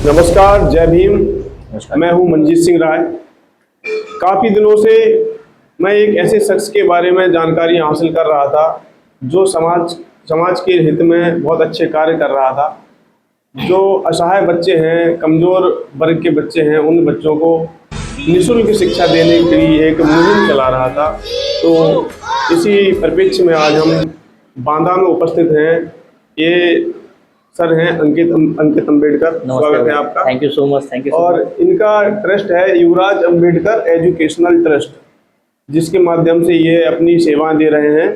नमस्कार, जय भीम। मैं हूं मंजीत सिंह राय। काफ़ी दिनों से मैं एक ऐसे शख्स के बारे में जानकारी हासिल कर रहा था जो समाज के हित में बहुत अच्छे कार्य कर रहा था। जो असहाय बच्चे हैं, कमज़ोर वर्ग के बच्चे हैं, उन बच्चों को निःशुल्क शिक्षा देने के लिए एक मुहिम चला रहा था। तो इसी परिप्रेक्ष्य में आज हम बांदा में उपस्थित हैं। ये सर हैं अंकित अम्बेडकर। स्वागत है आपका। Thank you so much. Thank you. और इनका ट्रस्ट है युवराज अम्बेडकर एजुकेशनल ट्रस्ट, जिसके माध्यम से ये अपनी सेवाएं दे रहे हैं।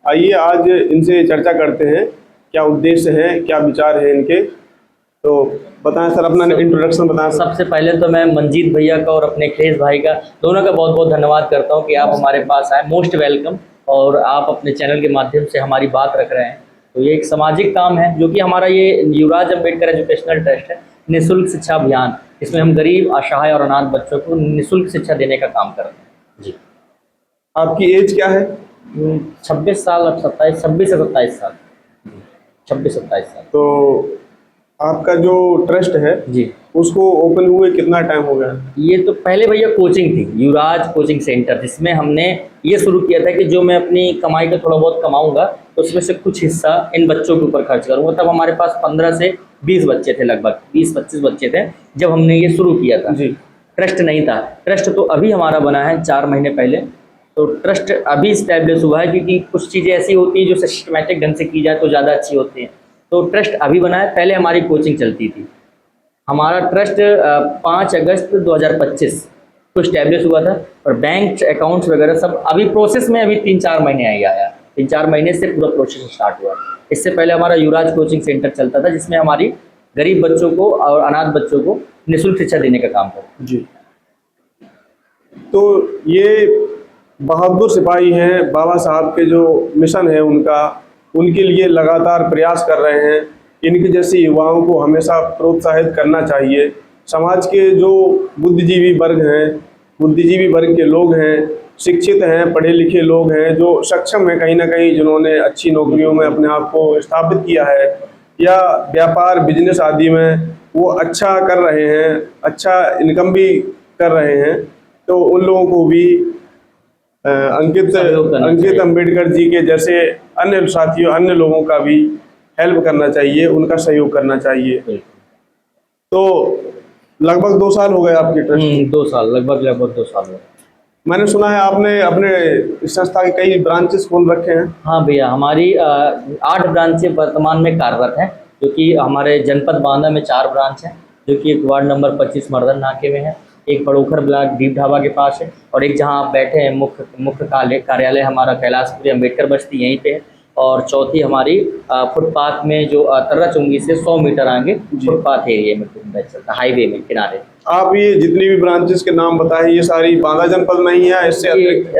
आइए आज इनसे चर्चा करते हैं, क्या उद्देश्य है, क्या विचार है इनके। तो बताएं सर, अपना इंट्रोडक्शन बताएं। सबसे पहले तो मैं मंजीत भैया का और अपने अखिलेश भाई का दोनों का बहुत बहुत धन्यवाद करता हूं कि आप हमारे पास आए। Most welcome. और आप अपने चैनल के माध्यम से हमारी बात रख रहे हैं, तो ये एक सामाजिक काम है जो कि हमारा ये युवराज अम्बेडकर एजुकेशनल ट्रस्ट है, निःशुल्क शिक्षा अभियान। इसमें हम गरीब, असहाय और अनाथ बच्चों को निःशुल्क शिक्षा देने का काम कर रहे हैं। जी। आपकी एज क्या है? 26 साल, अब 27, 26 से 27 साल। 26-27 साल। तो आपका जो ट्रस्ट है जी, उसको ओपन हुए कितना टाइम हो गया? ये तो पहले भैया कोचिंग थी, युवराज कोचिंग सेंटर, जिसमें हमने ये शुरू किया था कि जो मैं अपनी कमाई का थोड़ा बहुत कमाऊंगा तो उसमें से कुछ हिस्सा इन बच्चों के ऊपर खर्च करूंगा। तब हमारे पास 15 से 20 बच्चे थे, लगभग 20-25 बच्चे थे जब हमने ये शुरू किया था। जी। ट्रस्ट नहीं था। ट्रस्ट तो अभी हमारा बना है 4 महीने पहले। तो ट्रस्ट अभी इस्टेब्लिश हुआ है क्योंकि कुछ चीज़ें ऐसी होती हैं जो सिस्टमेटिक ढंग से की जाए तो ज़्यादा अच्छी होती हैं। तो ट्रस्ट अभी बना है, पहले हमारी कोचिंग चलती थी। हमारा ट्रस्ट 5 अगस्त 2025 को इस्टेब्लिश हुआ था और बैंक अकाउंट्स वगैरह सब अभी प्रोसेस में, अभी 3-4 महीने आया। 3-4 महीने से पूरा प्रोसेस स्टार्ट हुआ। इससे पहले हमारा युवराज कोचिंग सेंटर चलता था, जिसमें हमारी गरीब बच्चों को और अनाथ बच्चों को निःशुल्क शिक्षा देने का काम था। जी। तो ये बहादुर सिपाही हैं, बाबा साहब के जो मिशन है उनके लिए लगातार प्रयास कर रहे हैं। इनके जैसे युवाओं को हमेशा प्रोत्साहित करना चाहिए। समाज के जो बुद्धिजीवी वर्ग के लोग हैं, शिक्षित हैं, पढ़े लिखे लोग हैं, जो सक्षम हैं कहीं ना कहीं, जिन्होंने अच्छी नौकरियों में अपने आप को स्थापित किया है या व्यापार बिजनेस आदि में वो अच्छा कर रहे हैं, अच्छा इनकम भी कर रहे हैं, तो उन लोगों को भी अंकित अम्बेडकर जी के जैसे अन्य साथियों, अन्य लोगों का भी हेल्प करना चाहिए, उनका सहयोग करना चाहिए। तो लगभग 2 साल हो गए आपके ट्रस्ट? 2 साल, लगभग 2 साल हो गए। मैंने सुना है आपने अपने इस संस्था के कई ब्रांचेस खोल रखे हैं। हाँ भैया, हमारी 8 ब्रांचें वर्तमान में कार्यरत हैं, जो कि हमारे जनपद बांदा में 4 ब्रांच हैं, जो कि एक वार्ड नंबर 25 मर्दन नाके में है, एक बड़ोखर ब्लॉक दीप ढाबा के पास है, और एक जहाँ आप बैठे हैं मुख्य कार्यालय हमारा कैलाशपुरी अम्बेडकर बस्ती यहीं पे है, और चौथी हमारी फुटपाथ में जो तर्रा चुंगी से 100 मीटर आगे फुटपाथ एरिया में चलता, हाईवे में किनारे। आप ये जितनी भी ब्रांचेस के नाम बताए, ये सारी बांदा जनपद में ही है? इससे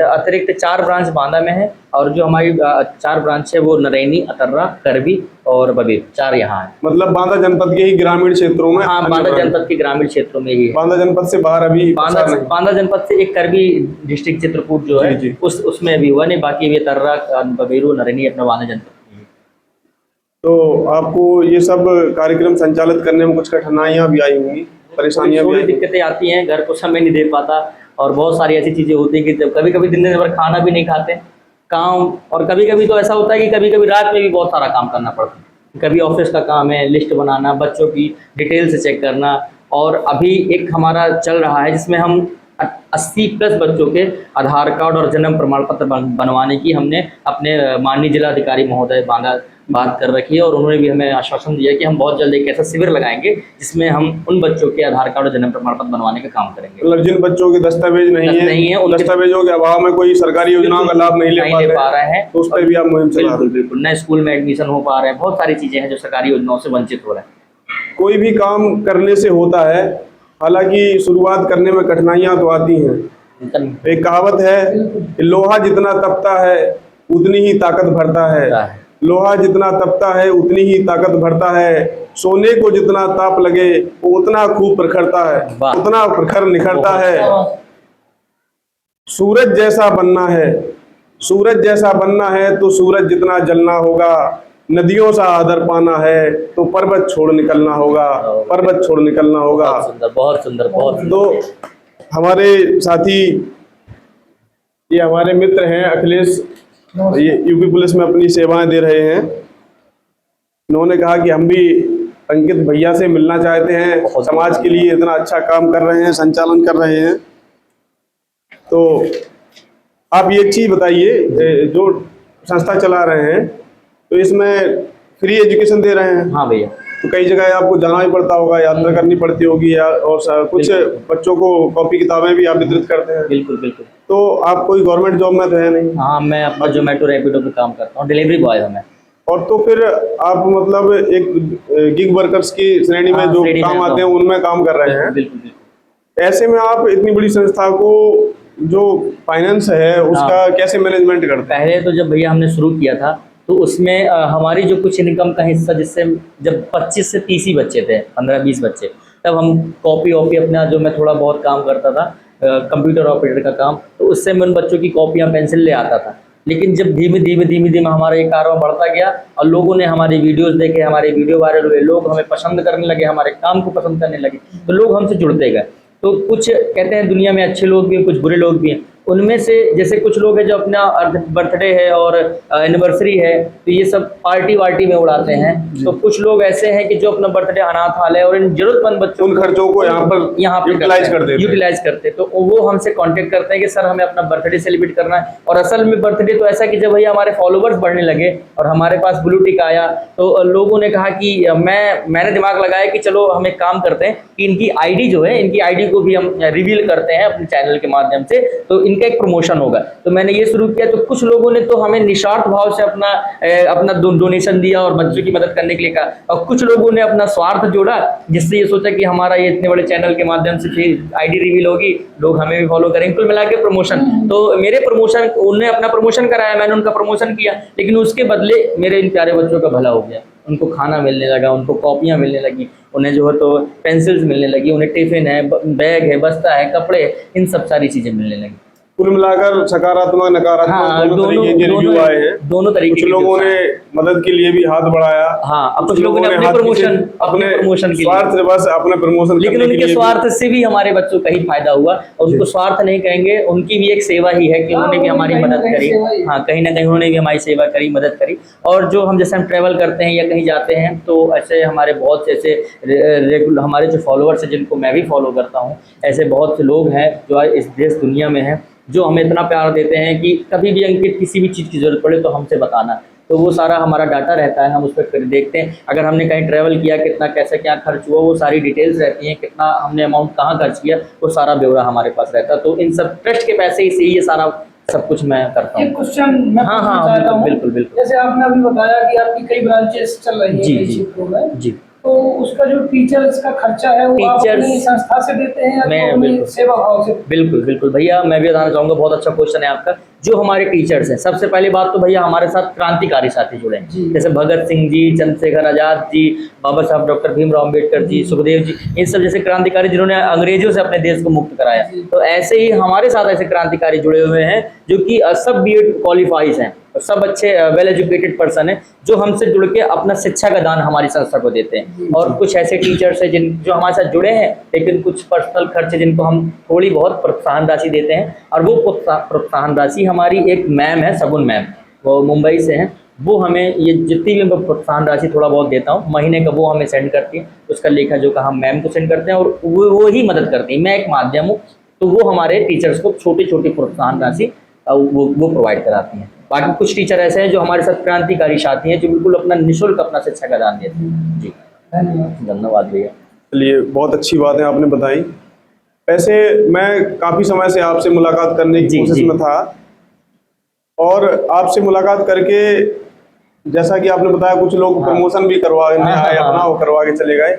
अतिरिक्त 4 ब्रांच बांदा में है, और जो हमारी 4 ब्रांच है वो नरैनी, अतर्रा, करबी और बबीर, 4 यहाँ है। मतलब बांदा जनपद के ही ग्रामीण क्षेत्रों में? हाँ, बांदा जनपद के ग्रामीण क्षेत्रों में ही है। बांदा जनपद से बाहर अभी बांदा जनपद से एक करबी डिस्ट्रिक्ट चित्रकूट जो है उसमें अभी हुआ नहीं, बाकी ये तर्रा, बबीरू, नरैनी अपना बांदा जनपद। तो आपको ये सब कार्यक्रम संचालित करने में कुछ कठिनाइयाँ भी आई होंगी, परेशानियाँ भी? दिक्कतें आती हैं, घर को समय नहीं दे पाता, और बहुत सारी ऐसी चीज़ें होती हैं कि कभी कभी दिन भर खाना भी नहीं खाते काम, और कभी कभी तो ऐसा होता है कि कभी कभी रात में भी बहुत सारा काम करना पड़ता है। कभी ऑफिस का काम है, लिस्ट बनाना, बच्चों की डिटेल से चेक करना, और अभी एक हमारा चल रहा है जिसमें हम 80+ बच्चों के आधार कार्ड और जन्म प्रमाण पत्र बनवाने की हमने अपने माननीय जिलाधिकारी महोदय बांदा बात कर रखी है, और उन्होंने भी हमें आश्वासन दिया कि हम बहुत जल्द एक ऐसा शिविर लगाएंगे जिसमें हम उन बच्चों के आधार कार्ड और जन्म प्रमाण पत्र बनवाने का काम करेंगे। मतलब जिन बच्चों के दस्तावेज नहीं है, उन दस्तावेजों के अभाव में कोई सरकारी योजनाओं का लाभ नहीं ले पा रहे हैं, तो उस पर भी आप मुहिम चला रहे हैं? बिल्कुल, न स्कूल में एडमिशन हो पा रहे हैं, बहुत सारी चीजें हैं जो सरकारी योजनाओं से वंचित हो रहे हैं। कोई भी काम करने से होता है, हालांकि शुरुआत करने में कठिनाइयां तो आती हैं। एक कहावत है, लोहा जितना तपता है उतनी ही ताकत भरता है। लोहा जितना तपता है उतनी ही ताकत भरता है। सोने को जितना ताप लगे वो उतना खूब प्रखरता है, उतना प्रखर निखरता है। सूरज जैसा बनना है तो सूरज जितना जलना होगा। नदियों सा आदर पाना है तो पर्वत छोड़ निकलना होगा, पर्वत छोड़ निकलना होगा। बहुत सुंदर, बहुत सुंदर, बहुत सुंदर। तो हमारे साथी, ये हमारे मित्र हैं अखिलेश, ये यूपी पुलिस में अपनी सेवाएं दे रहे हैं। इन्होंने कहा कि हम भी अंकित भैया से मिलना चाहते हैं, समाज के लिए इतना अच्छा काम कर रहे हैं, संचालन कर रहे हैं। तो आप ये एक चीज़ बताइए, जो संस्था चला रहे हैं तो इसमें फ्री एजुकेशन दे रहे हैं। हाँ भैया। तो कई जगह आपको जाना भी पड़ता होगा, यात्रा करनी पड़ती होगी, या और कुछ बच्चों को कॉपी किताबें भी आप वितरित करते हैं। बिल्कुल बिल्कुल। तो आप कोई गवर्नमेंट जॉब में तो है नहीं? हाँ, मैं अपना जोमेटो रैपिडो पे काम करता हूँ, डिलीवरी बॉय हूँ मैं। और तो फिर आप मतलब एक गिग वर्कर्स की श्रेणी में जो काम आते हैं उनमें काम कर रहे हैं। बिल्कुल बिल्कुल। ऐसे में आप इतनी बड़ी संस्था को जो फाइनेंस है उसका कैसे मैनेजमेंट करते हैं? पहले तो जब भैया हमने शुरू किया था तो उसमें हमारी जो कुछ इनकम का हिस्सा, जिससे जब 25 से 30 ही बच्चे थे, 15-20 बच्चे, तब हम कॉपी वॉपी अपना, जो मैं थोड़ा बहुत काम करता था कंप्यूटर ऑपरेटर का काम, तो उससे मैं उन बच्चों की कॉपियाँ पेंसिल ले आता था। लेकिन जब धीमे धीमे हमारा ये कारोबार बढ़ता गया और लोगों ने हमारे वीडियोस देखे, हमारे वीडियो वायरल हुए, लोग हमें पसंद करने लगे, हमारे काम को पसंद करने लगे, तो लोग हमसे जुड़ते गए। तो कुछ कहते हैं दुनिया में अच्छे लोग भी हैं, कुछ बुरे लोग भी हैं। उनमें से जैसे कुछ लोग हैं जो अपना बर्थडे है और एनिवर्सरी है तो ये सब पार्टी वार्टी में उड़ाते हैं। तो कुछ लोग ऐसे हैं कि जो अपना बर्थडे अनाथालय और इन जरूरतमंद बच्चों उन खर्चों को यहाँ पर यूटिलाइज करते हैं। तो वो हमसे कांटेक्ट करते हैं कि सर हमें अपना बर्थडे सेलिब्रेट करना है। और असल में बर्थडे तो ऐसा कि जब भैया हमारे फॉलोवर्स बढ़ने लगे और हमारे पास ब्लू टिक आया तो लोगों ने कहा कि मैंने दिमाग लगाया कि चलो हम एक काम करते हैं कि इनकी आईडी जो है, इनकी आईडी को भी हम रिवील करते हैं अपने चैनल के माध्यम से, तो इनका एक प्रमोशन होगा। तो मैंने ये शुरू किया। तो कुछ लोगों ने तो हमें निस्वार्थ भाव से अपना डोनेशन दिया और बच्चों की मदद करने के लिए कहा, और कुछ लोगों ने अपना स्वार्थ जोड़ा, जिससे ये सोचा कि हमारा ये इतने बड़े चैनल के माध्यम से फिर आईडी रिवील होगी, लोग हमें भी फॉलो करेंगे, कुल मिला के प्रमोशन। तो मेरे प्रमोशन, उन्होंने अपना प्रमोशन कराया, मैंने उनका प्रमोशन किया, लेकिन उसके बदले मेरे इन प्यारे बच्चों का भला हो गया। उनको खाना मिलने लगा, उनको कॉपियाँ मिलने लगी, उन्हें जो है तो पेंसिल्स मिलने लगी, उन्हें टिफिन है, बैग है, बस्ता है, कपड़े, इन सब सारी चीज़ें मिलने लगी। कुल मिलाकर सकारात्मक नकारात्मक दोनों तरीके के रिव्यू आए हैं। दोनों तरीके। कुछ लोगों ने मदद के लिए भी हाथ बढ़ाया। हाँ, कुछ लोगों ने अपने प्रमोशन के स्वार्थ से बस अपने प्रमोशन, लेकिन उनके स्वार्थ से भी हमारे बच्चों का ही फायदा हुआ। और उनको स्वार्थ नहीं कहेंगे, उनकी भी एक सेवा ही है कि उन्होंने भी हमारी मदद करी। हाँ, कहीं ना कहीं उन्होंने भी हमारी सेवा करी, मदद करी। और जो हम जैसे हम ट्रैवल करते हैं या कहीं जाते हैं तो ऐसे हमारे बहुत से ऐसे हमारे जो फॉलोअर्स हैं, जिनको मैं भी फॉलो करता हूँ, ऐसे बहुत से लोग हैं जो इस देश दुनिया में हैं, जो हमें इतना प्यार देते हैं कि कभी भी अंकित किसी भी चीज़ की ज़रूरत पड़े तो हमसे बताना। तो वो सारा हमारा डाटा रहता है, हम उस पर देखते हैं। अगर हमने कहीं ट्रैवल किया, कितना कैसे क्या खर्च हुआ, वो सारी डिटेल्स रहती हैं, कितना हमने अमाउंट कहाँ खर्च किया, वो सारा ब्यौरा हमारे पास रहता है। तो इन सब ट्रस्ट के पैसे से ही ये सारा सब कुछ मैं करता हूँ। एक क्वेश्चन मैं पूछना चाहता हूँ। बिल्कुल बिल्कुल। जैसे आपने अभी बताया कि आपकी कई ब्रांचेस चल रही हैं क्षेत्रों में, जी, तो उसका जो टीचर्स का खर्चा है वो आप अपनी संस्था से देते हैं या तो सेवा भाव से? बिल्कुल बिल्कुल भैया, मैं भी बताना चाहूँगा, बहुत अच्छा क्वेश्चन है आपका। जो हमारे टीचर्स हैं, सबसे पहली बात तो भैया हमारे साथ क्रांतिकारी साथी जुड़े हैं, जैसे भगत सिंह जी, चंद्रशेखर आजाद जी, बाबा साहब डॉक्टर भीमराव अम्बेडकर जी, सुखदेव जी, इन सब जैसे क्रांतिकारी जिन्होंने अंग्रेजों से अपने देश को मुक्त कराया। तो ऐसे ही हमारे साथ ऐसे क्रांतिकारी जुड़े हुए हैं जो कि सब B.Ed क्वालिफाइज हैं, सब अच्छे वेल एजुकेटेड पर्सन हैं, जो हमसे जुड़ के अपना शिक्षा का दान हमारी संस्था को देते हैं। और कुछ ऐसे टीचर्स हैं जो हमारे साथ जुड़े हैं, लेकिन कुछ पर्सनल खर्चे जिनको हम थोड़ी बहुत प्रोत्साहन राशि देते हैं। और वो प्रोत्साहन राशि हमारी एक मैम है, सगुन मैम, वो मुंबई से हैं, वो हमें ये जितनी भी मैं प्रोत्साहन राशि थोड़ा बहुत देता हूँ महीने का, वो हमें सेंड करती है। उसका लेखा जोखा हम मैम को सेंड करते हैं और वो ही मदद करती है। मैं एक माध्यम हूँ, तो वो हमारे टीचर्स को छोटी छोटी प्रोत्साहन राशि वो प्रोवाइड कराती हैं। बाकी कुछ टीचर ऐसे हैं जो हमारे साथ क्रांतिकारी साथी हैं, जो बिल्कुल अपना निःशुल्क अपना शिक्षा का दान देते हैं। जी, धन्यवाद भैया। चलिए, बहुत अच्छी बात है आपने बताई। वैसे मैं काफ़ी समय से आपसे मुलाकात करने की कोशिश में था, और आपसे मुलाकात करके जैसा कि आपने बताया कुछ लोग प्रमोशन भी करवाने आए, अपना वो करवा के चले गए।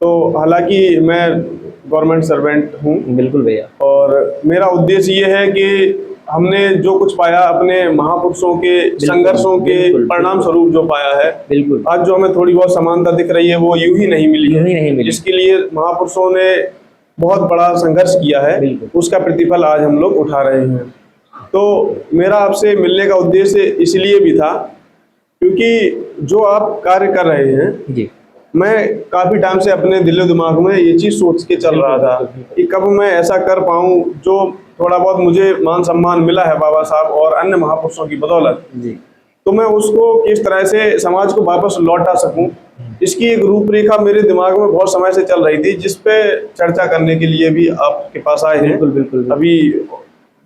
तो हालांकि मैं गवर्नमेंट सर्वेंट हूँ। बिल्कुल भैया। और मेरा उद्देश्य ये है कि हमने जो कुछ पाया अपने महापुरुषों के संघर्षों के परिणाम स्वरूप जो पाया है, बिल्कुल आज जो हमें थोड़ी बहुत समानता दिख रही है वो यूं ही नहीं मिली है, जिसके लिए महापुरुषों ने बहुत बड़ा संघर्ष किया है, उसका प्रतिफल आज हम लोग उठा रहे हैं। तो मेरा आपसे मिलने का उद्देश्य इसलिए भी था क्योंकि जो आप कार्य कर रहे हैं, जी मैं काफ़ी टाइम से अपने दिलो दिमाग में ये चीज़ सोच के चल रहा था कि कब मैं ऐसा कर पाऊँ जो थोड़ा बहुत मुझे मान सम्मान मिला है बाबा साहब और अन्य महापुरुषों की बदौलत, जी तो मैं उसको किस तरह से समाज को वापस लौटा सकूं। इसकी एक रूपरेखा मेरे दिमाग में बहुत समय से चल रही थी, जिस पे चर्चा करने के लिए भी आपके पास आए हैं। बिल्कुल बिल्कुल अभी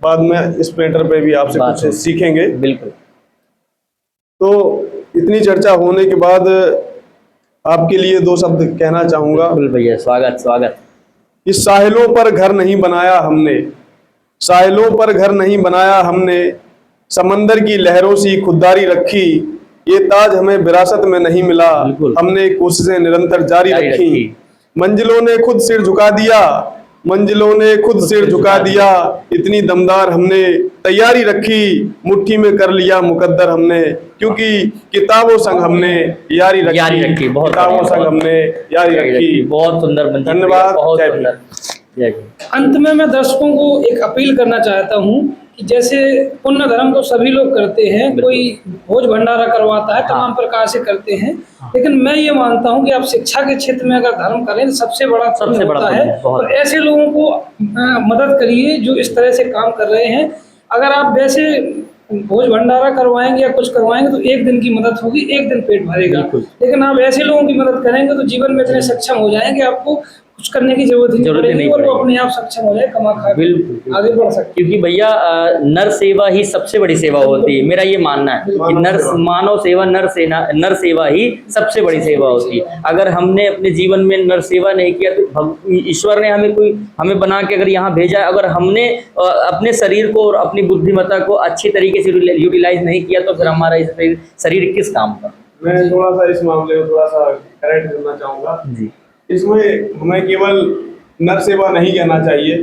बाद में इस मैटर पे भी आपसे बात कुछ होगी। सीखेंगे। बिल्कुल तो इतनी चर्चा होने के बाद आपके लिए दो शब्द कहना चाहूँगा। बिल्कुल भैया, स्वागत स्वागत। इस साहिलों पर घर नहीं बनाया हमने, साहिलों पर घर नहीं बनाया हमने, समंदर की लहरों सी खुददारी रखी, ये ताज हमें विरासत में नहीं मिला, बिल्कुल। हमने कोशिशें निरंतर जारी जारी रखी। रखी। मंजिलों ने खुद सिर झुका दिया, मंजिलों ने खुद सिर झुका दिया, इतनी दमदार हमने तैयारी रखी, मुट्ठी में कर लिया मुकद्दर हमने, क्योंकि किताबों संग हमने यारी रखी। बहुत किताबों बढ़िया, संग बहुत हमने यारी रखी। बहुत सुंदर मंजीत भैया, धन्यवाद, बहुत जय भीम। सुंदर। जय भीम। अंत में मैं दर्शकों को एक अपील करना चाहता हूँ कि जैसे पुण्य धर्म तो सभी लोग करते हैं, कोई भोज भंडारा करवाता है, तमाम प्रकार से करते हैं, लेकिन मैं ये मानता हूँ कि आप शिक्षा के क्षेत्र में अगर धर्म करें तो सबसे बड़ा पुण्य होता है। बहुत। और ऐसे लोगों को मदद करिए जो इस तरह से काम कर रहे हैं। अगर आप वैसे भोज भंडारा करवाएंगे या कुछ करवाएंगे तो एक दिन की मदद होगी, एक दिन पेट भरेगा, बिल्कुल। लेकिन आप ऐसे लोगों की मदद करेंगे तो जीवन में इतने सक्षम हो जाएंगे, आपको कुछ करने की जरूरत ही नहीं पड़ेगी और वो अपने आप सक्षम हो जाए, कमा खा के बिल्कुल। आगे बढ़ सकते। क्योंकि भैया नर सेवा ही सबसे बड़ी सेवा होती है, मेरा ये मानना है कि मानव सेवा नर सेवा ही सबसे बड़ी सेवा होती है। अगर हमने अपने जीवन में नर सेवा नहीं किया तो ईश्वर ने हमें बना के अगर यहाँ भेजा, अगर हमने अपने शरीर को और अपनी बुद्धिमत्ता को अच्छी तरीके से यूटिलाइज नहीं किया तो फिर हमारा शरीर किस काम का। मैं थोड़ा सा इस मामले में थोड़ा सा करेक्ट करना चाहूँगा। जी इसमें हमें केवल नर सेवा नहीं कहना चाहिए,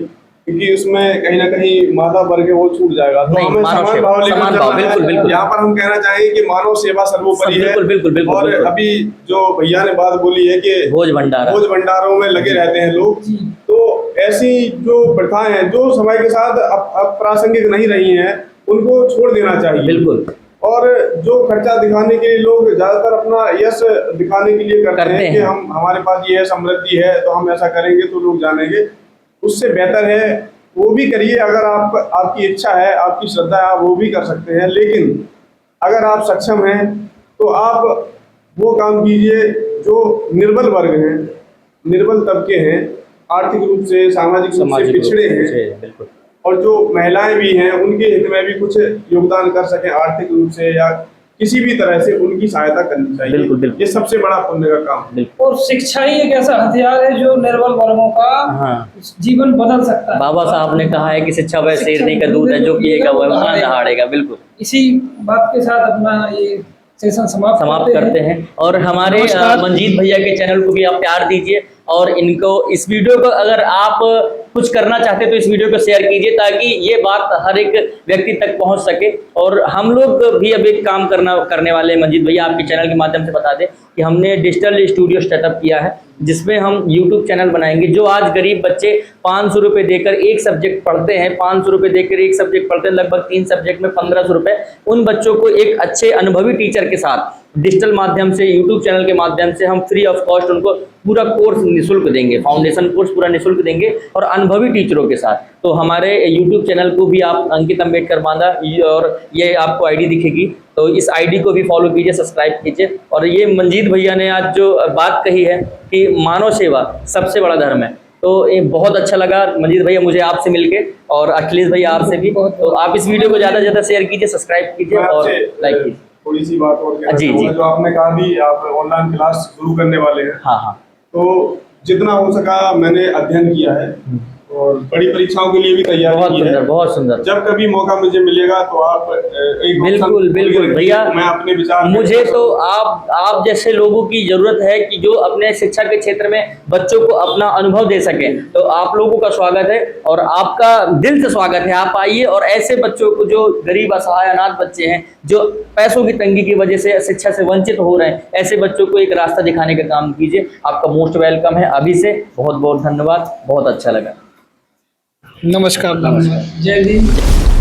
क्योंकि उसमें कहीं ना कहीं मादा वर्ग वो छूट जाएगा। तो नहीं, हमें मानव समान सेवा, भाव लेकर समान भाव, चलना है। बिल्कुल, बिल्कुल। यहाँ पर हम कहना चाहेंगे कि मानव सेवा सर्वोपरि है। बिल्कुल, बिल्कुल, बिल्कुल, और बिल्कुल। अभी जो भैया ने बात बोली है कि भोज भंडारों में लगे रहते हैं लोग, तो ऐसी जो प्रथाएं हैं जो समय के साथ अप्रासंगिक नहीं रही हैं, उनको छोड़ देना चाहिए। बिल्कुल। और जो खर्चा दिखाने के लिए लोग ज्यादातर अपना यश दिखाने के लिए करते हैं कि हमारे पास ये है, समृद्धि है, तो हम ऐसा करेंगे तो लोग जानेंगे। उससे बेहतर है वो भी करिए, अगर आपकी इच्छा है, आपकी श्रद्धा है, आप वो भी कर सकते हैं। लेकिन अगर आप सक्षम हैं तो आप वो काम कीजिए जो निर्बल वर्ग हैं, निर्बल तबके हैं, आर्थिक रूप से सामाजिक रूप से पिछड़े हैं, बिल्कुल। और जो महिलाएं भी हैं उनके हित में भी कुछ योगदान कर सकें आर्थिक रूप से या किसी भी तरह से, उनकी सहायता करनी चाहिए। बिल्कुल, बिल्कुल। ये सबसे बड़ा पुण्य का काम है। और शिक्षा ही एक ऐसा हथियार है जो निर्बल वर्गों का जीवन बदल सकता है। बाबा साहब ने कहा है कि शिक्षा वह शेरनी का दूध है, जो पिएगा वह ना दहाड़ेगा। बिल्कुल, इसी बात के साथ अपना ये सेशन समाप्त करते हैं। और हमारे मंजीत भैया के चैनल को भी आप प्यार दीजिए, और इनको इस वीडियो को अगर आप कुछ करना चाहते तो इस वीडियो को शेयर कीजिए, ताकि ये बात हर एक व्यक्ति तक पहुंच सके। और हम लोग भी अब एक काम करने वाले हैं मंजीत भैया, आपके चैनल के माध्यम से बता दें कि हमने डिजिटल स्टूडियो सेटअप किया है, जिसमें हम यूट्यूब चैनल बनाएंगे। जो आज गरीब बच्चे 500 रुपये देकर एक सब्जेक्ट पढ़ते हैं, 500 रुपये देकर एक सब्जेक्ट पढ़ते हैं, लगभग 3 सब्जेक्ट में 1500 रुपये, उन बच्चों को एक अच्छे अनुभवी टीचर के साथ डिजिटल माध्यम से, यूट्यूब चैनल के माध्यम से हम फ्री ऑफ कॉस्ट उनको पूरा कोर्स निःशुल्क देंगे, फाउंडेशन कोर्स पूरा निःशुल्क देंगे, और अनुभवी टीचरों के साथ। तो हमारे यूट्यूब चैनल को भी आप अंकित अम्बेडकर बांदा, और ये आपको आईडी दिखेगी, तो इस आईडी को भी फॉलो कीजिए, सब्सक्राइब कीजिए। और ये मंजीत भैया ने आज जो बात कही है कि मानव सेवा सबसे बड़ा धर्म है, तो ये बहुत अच्छा लगा मंजीत भैया मुझे आपसे मिलके, और अखिलेश भैया आपसे भी। तो आप इस वीडियो को ज़्यादा से ज़्यादा शेयर कीजिए, सब्सक्राइब कीजिए और लाइक कीजिए। थोड़ी सी बात और कहना जी, चाहूँगा, जो आपने कहा भी आप ऑनलाइन क्लास शुरू करने वाले हैं। हाँ, तो जितना हो सका मैंने अध्ययन किया है और बड़ी परीक्षाओं के लिए भी तैयारी की है। बहुत सुंदर। जब कभी मौका मुझे मिलेगा तो आप एक बिल्कुल भैया, मैं अपने विचार, मुझे तो आप जैसे लोगों की जरूरत है कि जो अपने शिक्षा के क्षेत्र में बच्चों को अपना अनुभव दे सके। तो आप लोगों का स्वागत है, और आपका दिल से स्वागत है। आप आइए और ऐसे बच्चों को, जो गरीब असहाय अनाथ बच्चे हैं, जो पैसों की तंगी की वजह से शिक्षा से वंचित हो रहे हैं, ऐसे बच्चों को एक रास्ता दिखाने का काम कीजिए। आपका मोस्ट वेलकम है अभी से। बहुत बहुत धन्यवाद, बहुत अच्छा लगा। नमस्कार, जय हिंद।